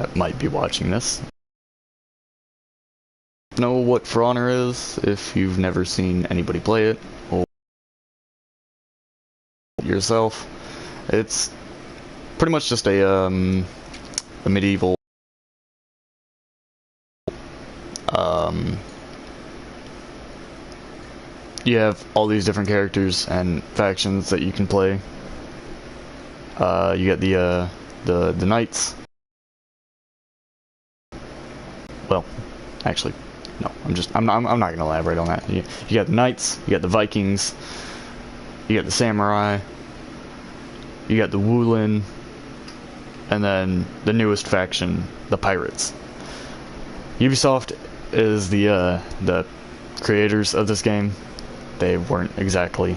that might be watching this know what For Honor is if you've never seen anybody play it or yourself. It's pretty much just a medieval you have all these different characters and factions that you can play. You get the knights. Well, actually, no. I'm not gonna elaborate on that. You got the knights. You got the Vikings. You got the samurai. You got the Wulin, and then the newest faction, the pirates. Ubisoft is the creators of this game. They weren't exactly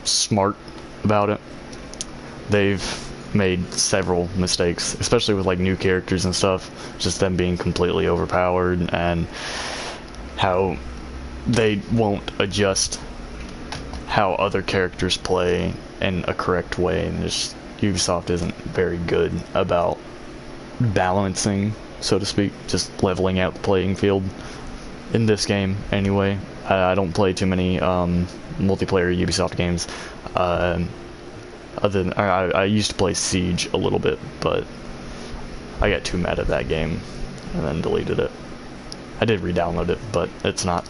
smart about it. They've made several mistakes, especially with like new characters and stuff, just them being completely overpowered and how they won't adjust how other characters play in a correct way, and just Ubisoft isn't very good about balancing, so to speak, just leveling out the playing field in this game anyway. I don't play too many multiplayer Ubisoft games. Other than I used to play Siege a little bit, but I got too mad at that game and then deleted it. I did re-download it, but it's not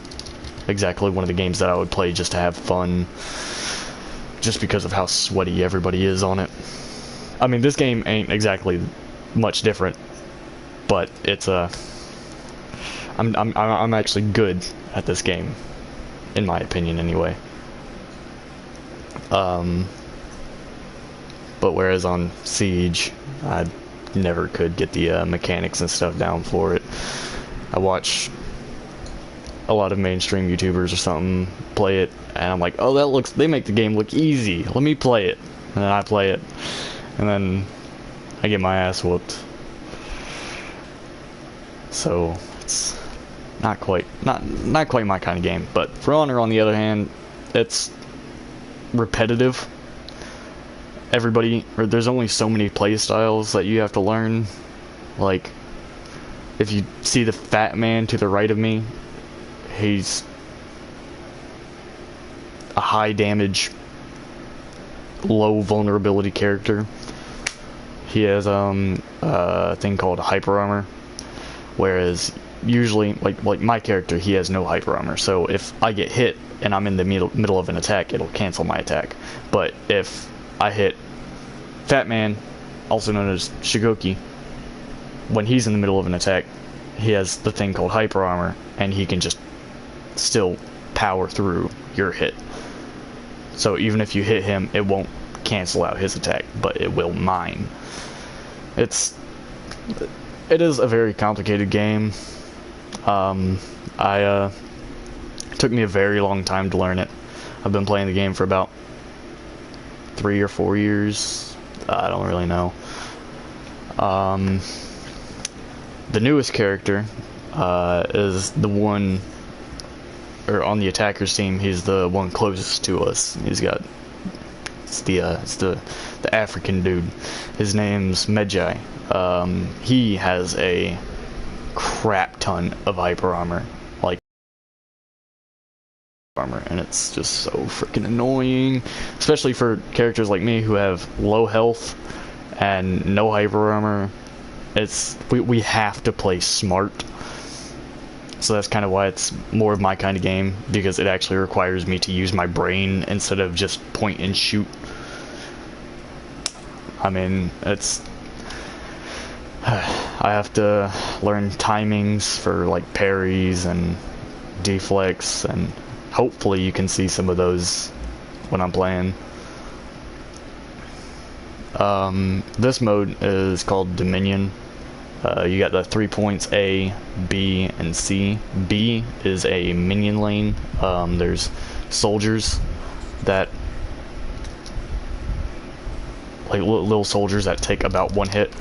exactly one of the games that I would play just to have fun, just because of how sweaty everybody is on it. I mean, this game ain't exactly much different, but it's I'm actually good at this game, in my opinion, anyway. But whereas on Siege, I never could get the mechanics and stuff down for it. I watch a lot of mainstream YouTubers or something play it, and I'm like, oh, they make the game look easy. Let me play it. And then I play it, and then I get my ass whooped. So it's not quite my kind of game. But For Honor, on the other hand, it's repetitive. There's only so many play styles that you have to learn. Like, if you see the fat man to the right of me, he's a high damage, low vulnerability character. He has a thing called hyper armor, whereas usually, like my character, he has no hyper armor. So if I get hit and I'm in the middle of an attack, it'll cancel my attack. But if I hit Fat Man, also known as Shigoki, when he's in the middle of an attack, he has the thing called hyper armor, and he can just still power through your hit. So even if you hit him, it won't cancel out his attack, but it will mine. It is a very complicated game. It took me a very long time to learn it. I've been playing the game for about 3 or 4 years. I don't really know. The newest character is the one, or on the attacker's team, he's the one closest to us. It's the African dude. His name's Medjay. He has a crap ton of hyper armor, and it's just so freaking annoying, especially for characters like me who have low health and no hyper armor. We have to play smart, so that's kind of why it's more of my kind of game, because it actually requires me to use my brain instead of just point and shoot. I mean, I have to learn timings for like parries and deflects, and hopefully you can see some of those when I'm playing. This mode is called Dominion. You got the 3 points A, B, and C. B is a minion lane. There's soldiers that, like little soldiers that take about 1 hit.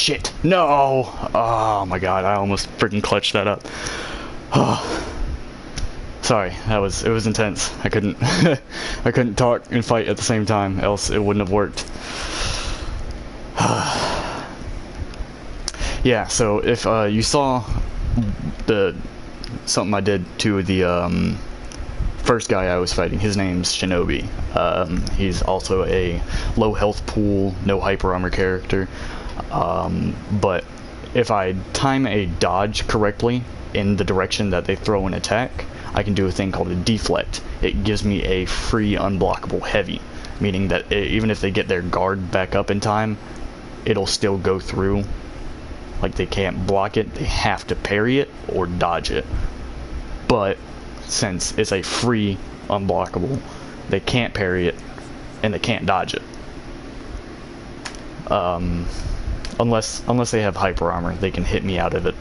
shit. No! Oh my god, I almost freaking clutched that up. Oh. Sorry, it was intense. I couldn't I couldn't talk and fight at the same time, else it wouldn't have worked. Yeah, so if you saw something I did to the first guy I was fighting, his name's Shinobi. He's also a low health pool, no hyper armor character. But if I time a dodge correctly in the direction that they throw an attack, I can do a thing called a deflect. It gives me a free unblockable heavy, meaning that even if they get their guard back up in time, it'll still go through. Like, they can't block it, they have to parry it or dodge it. But since it's a free unblockable, they can't parry it and they can't dodge it. Unless they have hyper armor, they can hit me out of it.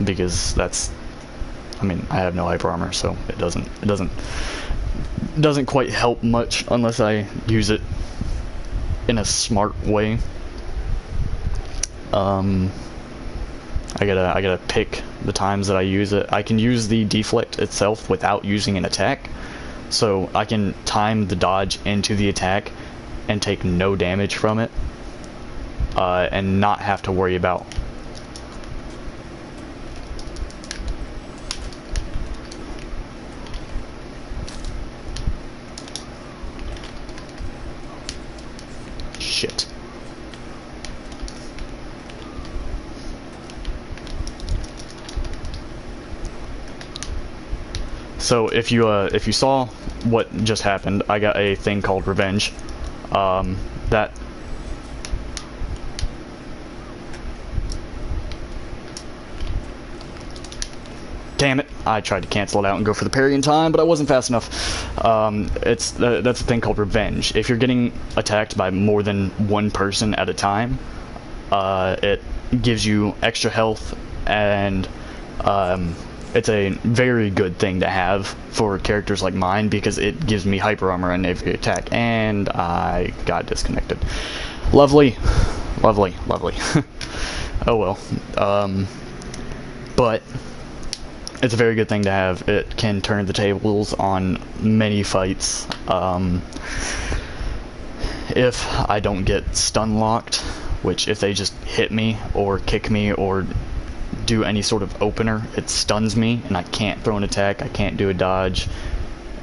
Because that's, I mean, I have no hyper armor, so it doesn't quite help much unless I use it in a smart way. I gotta pick the times that I use it. I can use the deflect itself without using an attack, so I can time the dodge into the attack and take no damage from it, and not have to worry about shit. So if you saw what just happened, I got a thing called Revenge. That damn it! I tried to cancel it out and go for the parry in time, but I wasn't fast enough. That's a thing called Revenge. If you're getting attacked by more than one person at a time, it gives you extra health, and it's a very good thing to have for characters like mine because it gives me hyper armor on every attack. And I got disconnected. Lovely, lovely, lovely. Oh well. But it's a very good thing to have. It can turn the tables on many fights. If I don't get stun locked, which if they just hit me or kick me or do any sort of opener, it stuns me and I can't throw an attack, I can't do a dodge.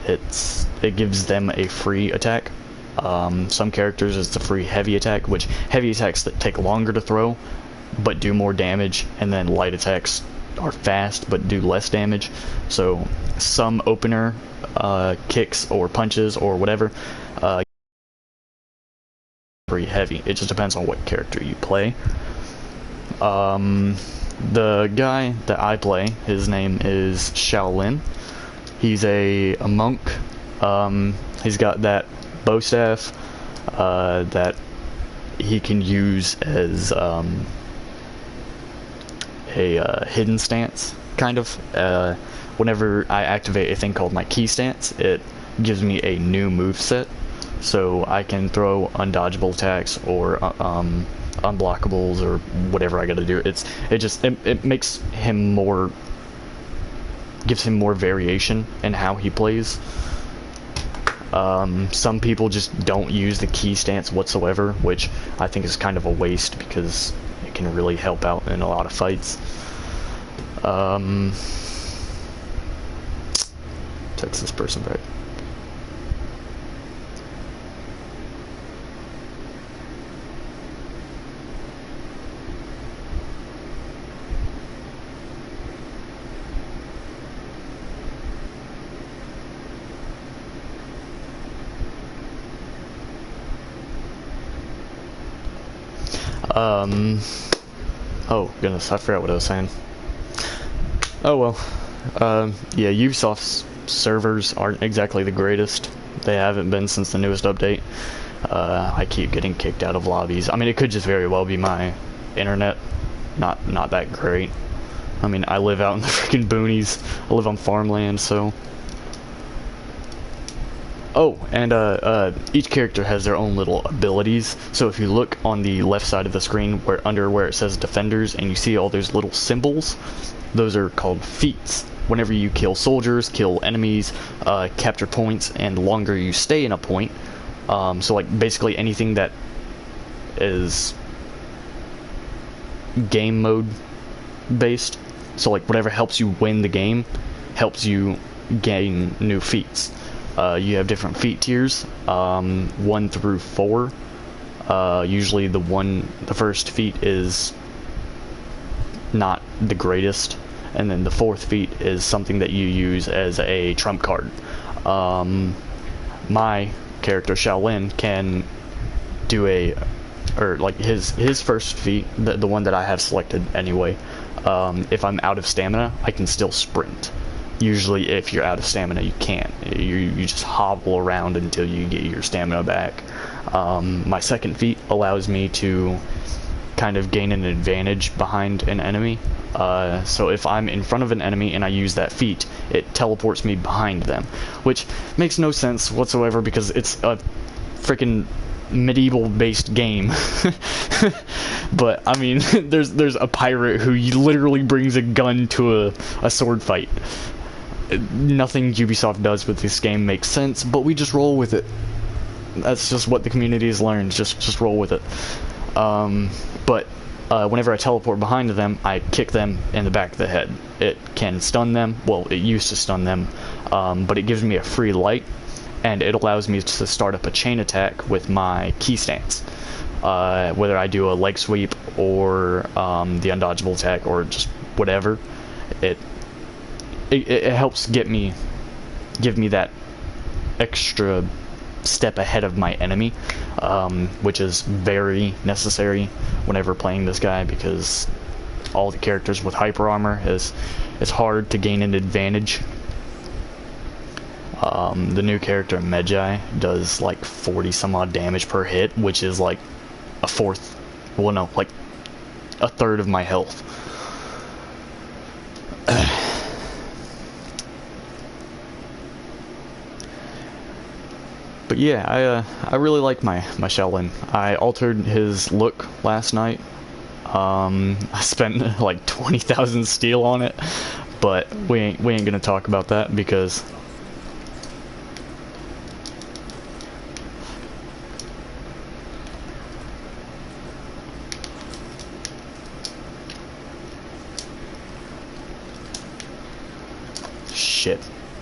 It gives them a free attack. Some characters it's a free heavy attack, which heavy attacks that take longer to throw but do more damage, and then light attacks are fast but do less damage. So some opener kicks or punches or whatever pretty heavy. It just depends on what character you play. The guy that I play, his name is Shaolin. He's a monk. He's got that bow staff that he can use as a hidden stance, kind of. Whenever I activate a thing called my key stance, it gives me a new moveset, so I can throw undodgeable attacks or unblockables or whatever I gotta do. It makes him more, gives him more variation in how he plays. Some people just don't use the key stance whatsoever, which I think is kind of a waste because it can really help out in a lot of fights. Text this person back. Oh goodness, I forgot what I was saying. Oh well. Yeah, Ubisoft's servers aren't exactly the greatest. They haven't been since the newest update. I keep getting kicked out of lobbies. I mean, it could just very well be my internet not that great. I mean, I live out in the freaking boonies. I live on farmland, so Oh, and each character has their own little abilities. So if you look on the left side of the screen, where it says defenders, and you see all those little symbols, those are called feats. Whenever you kill soldiers, kill enemies, capture points, and the longer you stay in a point, so like basically anything that is game mode based, so like whatever helps you win the game helps you gain new feats. You have different feat tiers, 1 through 4. Usually the first feat is not the greatest, and then the fourth feat is something that you use as a trump card. My character Shaolin can do his first feat, the one that I have selected anyway. If I'm out of stamina, I can still sprint. Usually if you're out of stamina, you can't. You just hobble around until you get your stamina back. My second feat allows me to kind of gain an advantage behind an enemy. So if I'm in front of an enemy and I use that feat, it teleports me behind them, which makes no sense whatsoever because it's a freaking medieval based game. But I mean, there's a pirate who literally brings a gun to a sword fight. Nothing Ubisoft does with this game makes sense, but we just roll with it. That's just what the community has learned. Just roll with it. But whenever I teleport behind them, I kick them in the back of the head. It can stun them. Well, it used to stun them, but it gives me a free light, and it allows me to start up a chain attack with my key stance. Whether I do a leg sweep or the undodgeable attack or just whatever, it helps give me that extra step ahead of my enemy, which is very necessary whenever playing this guy, because all the characters with hyper armor it's hard to gain an advantage. The new character Medjay does like 40 some odd damage per hit, which is like a third of my health. But yeah, I really like my Shaolin. I altered his look last night. I spent like 20,000 steel on it, but we ain't gonna talk about that because shit.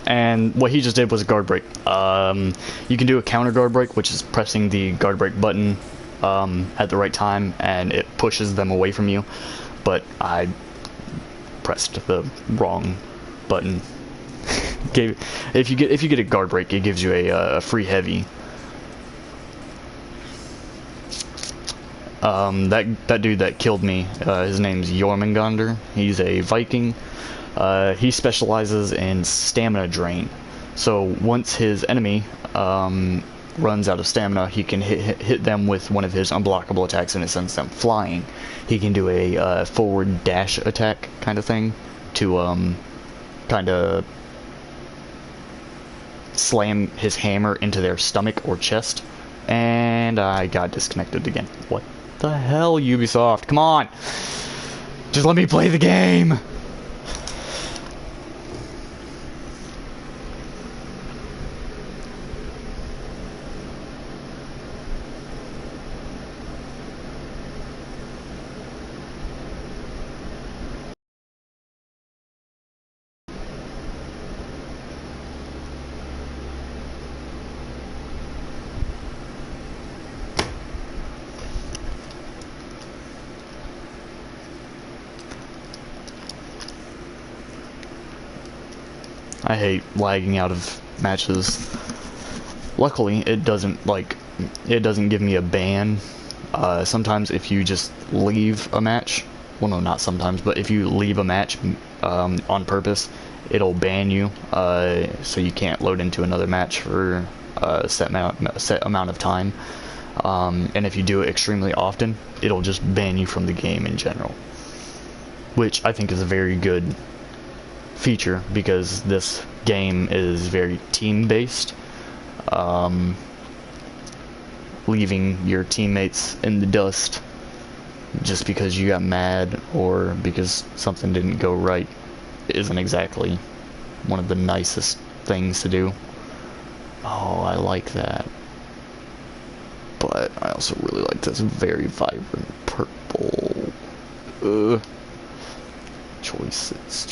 And what he just did was a guard break. You can do a counter guard break, which is pressing the guard break button at the right time, and it pushes them away from you. But I pressed the wrong button. If you get a guard break, it gives you a free heavy. That dude that killed me, his name's Jormungandr. He's a Viking. He specializes in stamina drain. So once his enemy runs out of stamina, he can hit them with one of his unblockable attacks, and it sends them flying. He can do a forward dash attack kind of thing to kind of slam his hammer into their stomach or chest. And I got disconnected again. What the hell, Ubisoft? Come on! Just let me play the game! I hate lagging out of matches. Luckily, it doesn't give me a ban. Sometimes if you just leave a match, well no, not sometimes, but if you leave a match on purpose, it'll ban you, so you can't load into another match for a set amount of time. And if you do it extremely often, it'll just ban you from the game in general, which I think is a very good feature because this game is very team based. leaving your teammates in the dust just because you got mad or because something didn't go right isn't exactly one of the nicest things to do. Oh, I like that. But I also really like this very vibrant purple. Choices.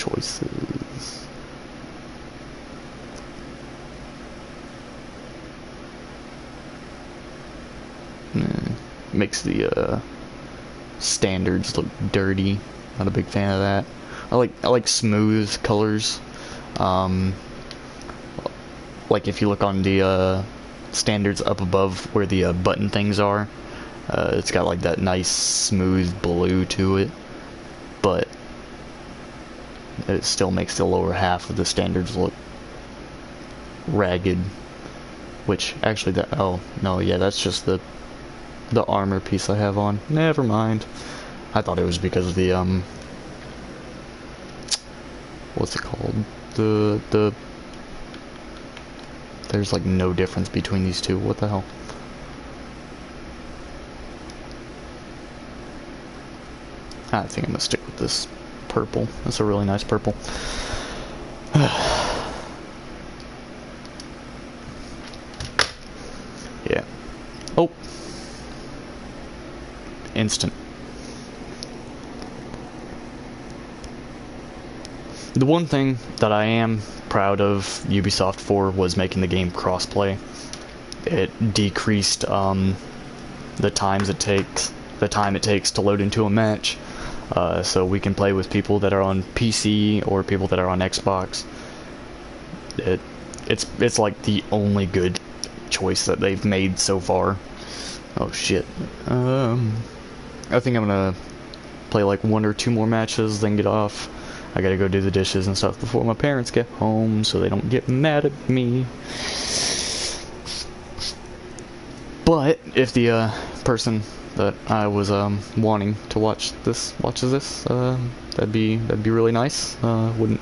Makes the standards look dirty. Not a big fan of that. I like smooth colors. Like if you look on the standards up above where the button things are, it's got like that nice smooth blue to it, but it still makes the lower half of the standards look ragged. Which actually oh no, yeah, that's just the armor piece I have on. Never mind. I thought it was because of the what's it called? There's like no difference between these two. What the hell? I think I'm gonna stick with this purple. That's a really nice purple. Yeah. Oh. Instant. The one thing that I am proud of Ubisoft for was making the game crossplay. It decreased the time it takes to load into a match, so we can play with people that are on PC or people that are on Xbox. It's like the only good choice that they've made so far. Oh shit. I think I'm gonna play like 1 or 2 more matches, then get off. I gotta go do the dishes and stuff before my parents get home so they don't get mad at me. But if the person that I was wanting to watch this watches this, that'd be really nice. Wouldn't,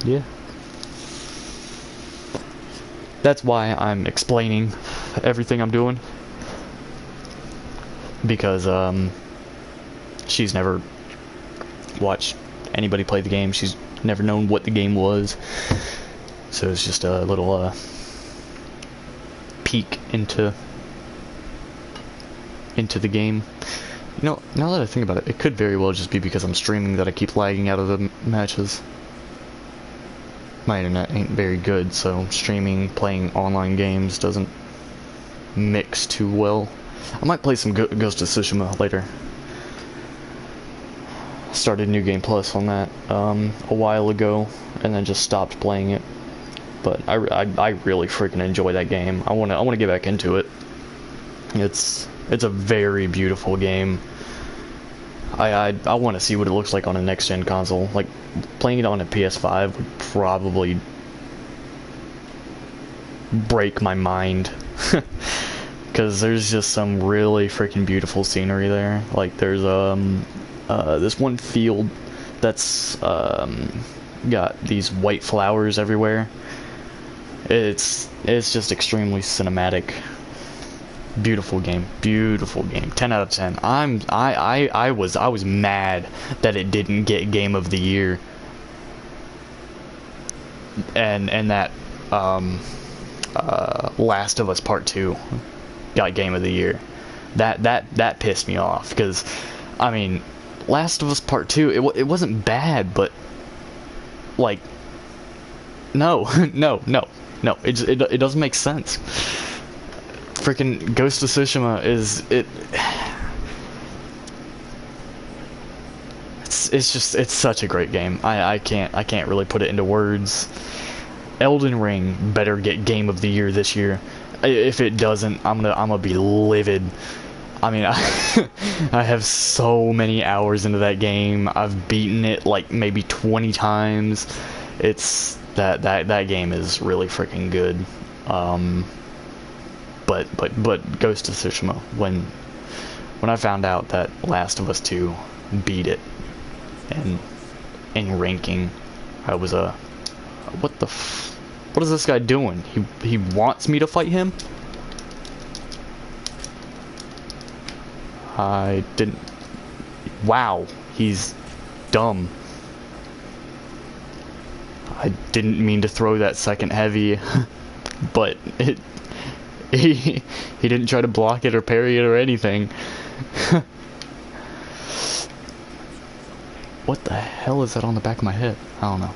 yeah. That's why I'm explaining everything I'm doing, because she's never watched anybody play the game. She's never known what the game was, so it's just a little peek into the game. You know, now that I think about it, it could very well just be because I'm streaming that I keep lagging out of the matches. My internet ain't very good, so streaming, playing online games doesn't mix too well. I might play some Ghost of Tsushima later. Started New Game Plus on that a while ago, and then just stopped playing it. But I really freaking enjoy that game. I wanna get back into it. It's a very beautiful game. I want to see what it looks like on a next gen console. Like, playing it on a PS5 would probably break my mind. Because there's just some really freaking beautiful scenery there. Like, there's this one field that's got these white flowers everywhere. It's just extremely cinematic. Beautiful game, 10 out of 10. I was mad that it didn't get Game of the Year, and that Last of Us Part 2 got Game of the Year. That pissed me off, because I mean, Last of Us Part 2, it wasn't bad, but like, no, it doesn't make sense. Freaking Ghost of Tsushima it's such a great game. I can't really put it into words. Elden Ring better get Game of the Year this year. If it doesn't, I'm gonna be livid. I mean, I have so many hours into that game. I've beaten it like maybe 20 times. It's that game is really freaking good. But Ghost of Tsushima, when I found out that Last of Us 2 beat it in ranking, I was what the What is this guy doing? He wants me to fight him? I didn't... Wow, he's dumb. I didn't mean to throw that second heavy, but he didn't try to block it or parry it or anything. What the hell is that on the back of my head? I don't know.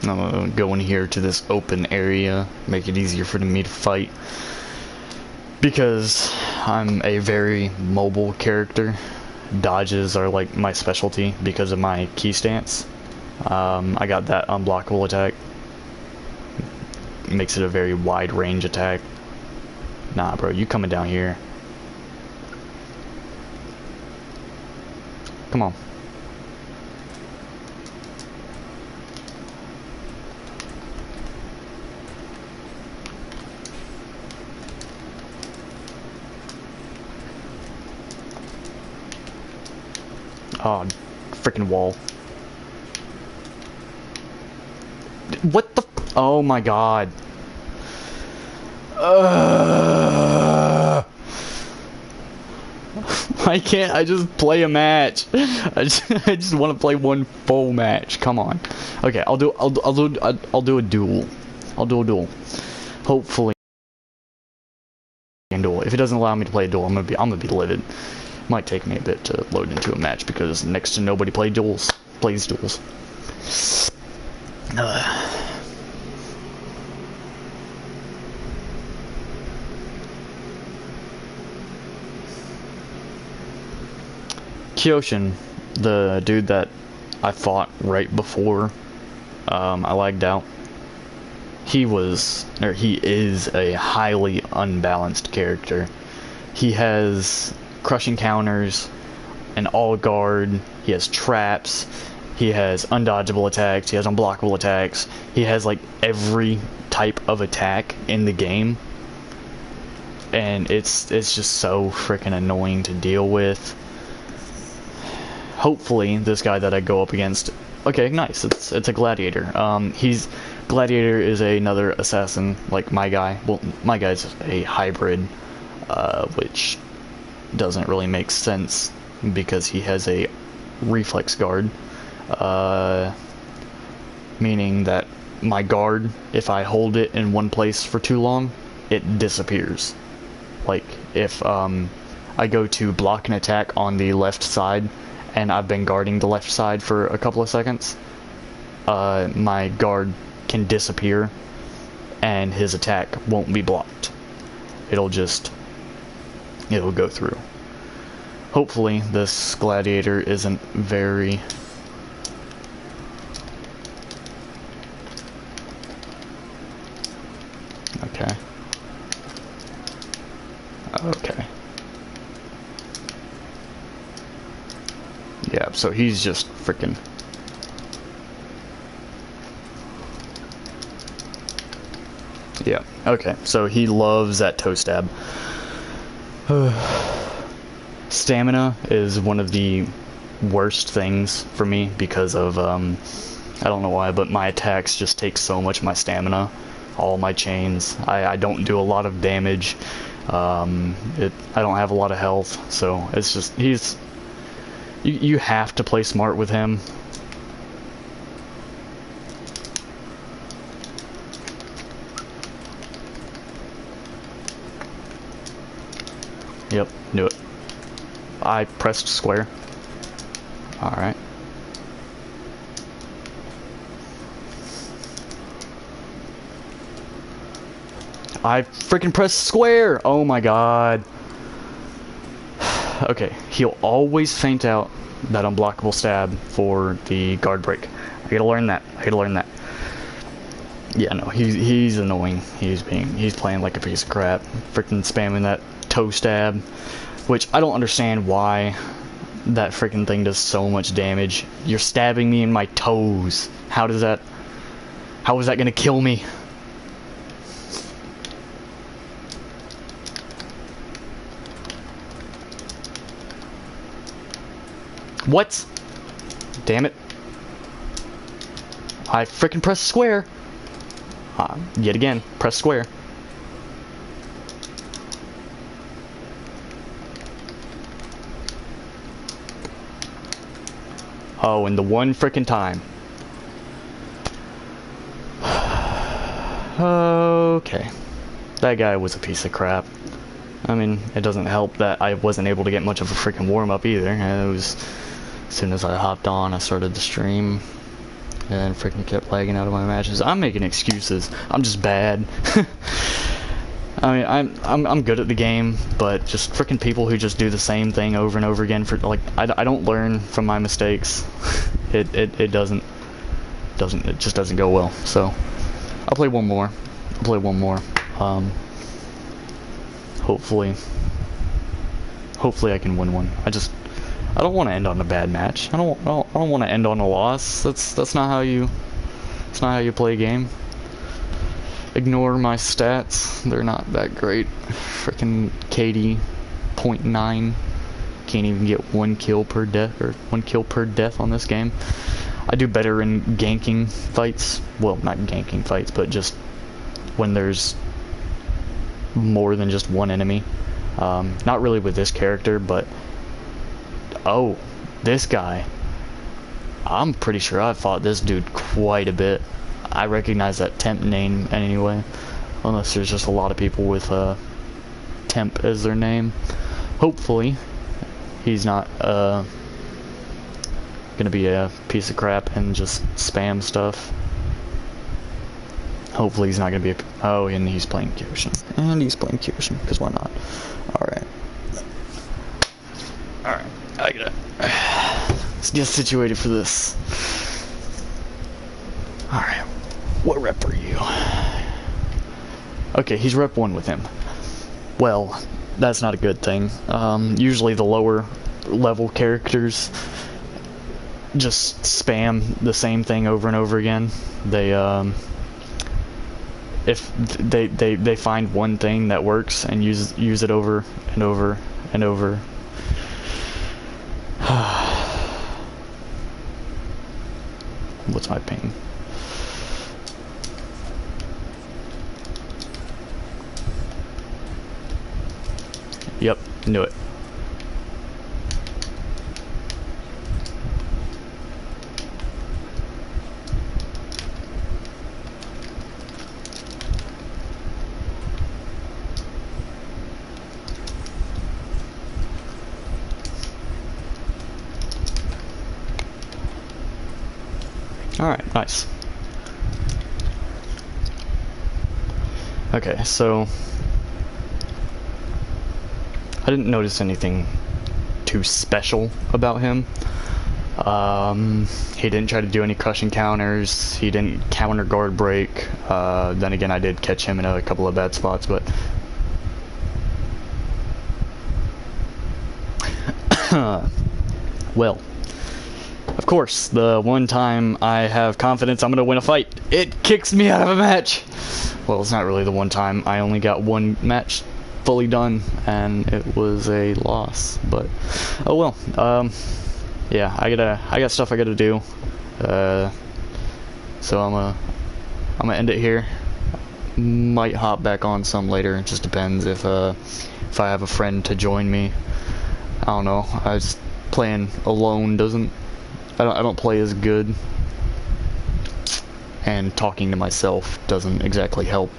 I'm gonna go in here to this open area, make it easier for me to fight. Because I'm a very mobile character, dodges are like my specialty because of my key stance. I got that unblockable attack. Makes it a very wide range attack. Nah, bro, you coming down here. Come on. Oh, freaking wall. What the? Oh my god. Why can't I just play a match? I just want to play one full match. Come on. Okay, I'll do a duel. I'll do a duel. Hopefully, a duel. If it doesn't allow me to play a duel, I'm gonna be livid. Might take me a bit to load into a match because next to nobody plays duels. Kyoshin, the dude that I fought right before I lagged out, he is a highly unbalanced character. He has crushing counters, an all guard, he has traps, he has undodgeable attacks, he has unblockable attacks, he has like every type of attack in the game, and it's just so freaking annoying to deal with. Hopefully this guy that I go up against, okay, nice, it's a gladiator. Gladiator is another assassin like my guy. Well, my guy's a hybrid, which doesn't really make sense because he has a reflex guard, meaning that my guard, if I hold it in one place for too long, it disappears. Like if I go to block an attack on the left side and I've been guarding the left side for a couple of seconds, my guard can disappear and his attack won't be blocked. It'll go through. Hopefully this gladiator isn't very... Okay. Okay. Yeah, so he's just freaking... Yeah, okay, so he loves that toe stab. Stamina is one of the worst things for me because of, I don't know why, but my attacks just take so much of my stamina. All my chains. I don't do a lot of damage. I don't have a lot of health, so it's just, you have to play smart with him. Yep, knew it. I pressed square. Alright. I freaking pressed square! Oh my god. Okay, he'll always feint out that unblockable stab for the guard break. I gotta learn that. Yeah, no, he's annoying. He's playing like a piece of crap. Freaking spamming that toe stab, which I don't understand why that freaking thing does so much damage. You're stabbing me in my toes. How is that gonna kill me? What? Damn it. I freaking pressed square. Yet again, press square. Oh, and the one freaking time. Okay. That guy was a piece of crap. I mean, it doesn't help that I wasn't able to get much of a freaking warm-up either. It was, as soon as I hopped on, I started the stream, and freaking kept lagging out of my matches. I'm making excuses. I'm just bad. I mean, I'm good at the game, but just freaking people who just do the same thing over and over again for, like, I don't learn from my mistakes. It just doesn't go well. So I'll play one more. Hopefully I can win one. I don't want to end on a bad match. I don't want to end on a loss. That's not how you play a game. Ignore my stats. They're not that great. Freaking KD 0.9. Can't even get one kill per death on this game. I do better in ganking fights. Well, not ganking fights, but just when there's more than just one enemy. Not really with this character, but oh, this guy. I'm pretty sure I've fought this dude quite a bit. I recognize that Temp name anyway, unless there's just a lot of people with Temp as their name. Hopefully he's not gonna be a piece of crap and just spam stuff. Hopefully he's not gonna be a... Oh, and he's playing Kirsten. Because why not? Alright. I gotta... Let's get situated for this. Alright. What rep are you? Okay, he's rep 1 with him. Well, that's not a good thing. Usually the lower level characters just spam the same thing over and over again. They, if they find one thing that works and use it over and over and over. What's my ping? Yep, knew it. Alright, nice. Okay, so I didn't notice anything too special about him. He didn't try to do any crushing counters. He didn't counter guard break. Then again, I did catch him in a couple of bad spots, but well, of course, the one time I have confidence I'm gonna win a fight, it kicks me out of a match. Well, it's not really the one time. I only got one match fully done, and it was a loss. But oh well. Yeah, I got stuff I gotta do. So I'm gonna end it here. Might hop back on some later. It just depends if I have a friend to join me. I don't know. I was playing alone I don't play as good, and talking to myself doesn't exactly help.